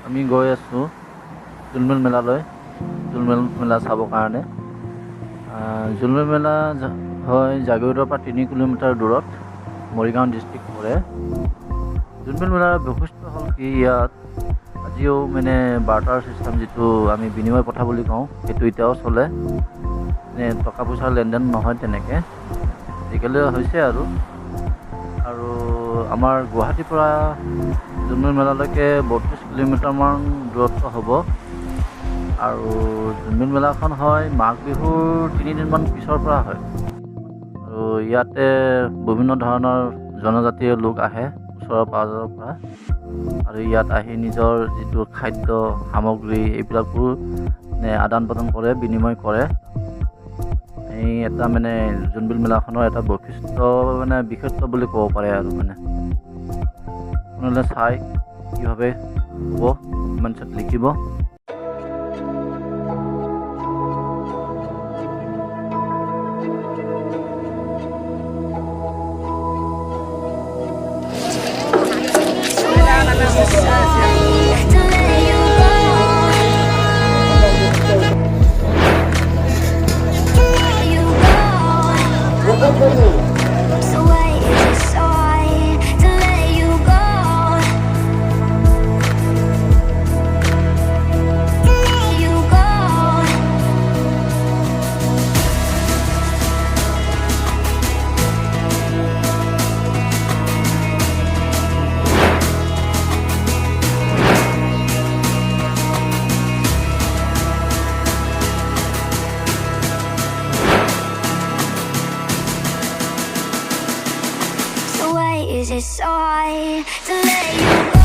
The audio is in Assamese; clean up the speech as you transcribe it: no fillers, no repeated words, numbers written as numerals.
আমি গৈ আছোঁ জুনবিল মেলালৈ জুনবিল মেলা চাবৰ কাৰণে জুনবিল মেলা হয় জাগিৰোডৰ পৰা 3 কিলোমিটাৰ দূৰত মৰিগাঁও ডিষ্ট্ৰিক্ট পৰে জুনবিল মেলাৰ বৈশিষ্ট্য হ'ল কি ইয়াত আজিও মানে বাৰ্টাৰ চিষ্টেম যিটো আমি বিনিময় প্ৰথা বুলি কওঁ সেইটো এতিয়াও চলে মানে টকা পইচাৰ লেনদেন নহয় তেনেকৈ আজিকালি হৈছে আৰু আমাৰ গুৱাহাটীৰ পৰা জুনবিল মেলালৈকে 32 কিলোমিটাৰমান দূৰত্ব হ'ব আৰু জুনবিল মেলাখন হয় মাঘ বিহুৰ 3 দিনমান পিছৰ পৰা হয় আৰু ইয়াতে বিভিন্ন ধৰণৰ জনজাতীয় লোক আহে ওচৰৰ পাজৰৰ পৰা আৰু ইয়াত আহি নিজৰ যিটো খাদ্য সামগ্ৰী এইবিলাকবোৰ আদান প্ৰদান কৰে বিনিময় কৰে এই এটা মানে জুনবিল মেলাখনৰ এটা বৈশিষ্ট্য মানে বিশেষত্ব বুলি ক'ব পাৰে আৰু মানে আপোনালোকে চাই কিভাৱে হ'ব কমেণ্টছত লিখিব Is it so hard to let you go?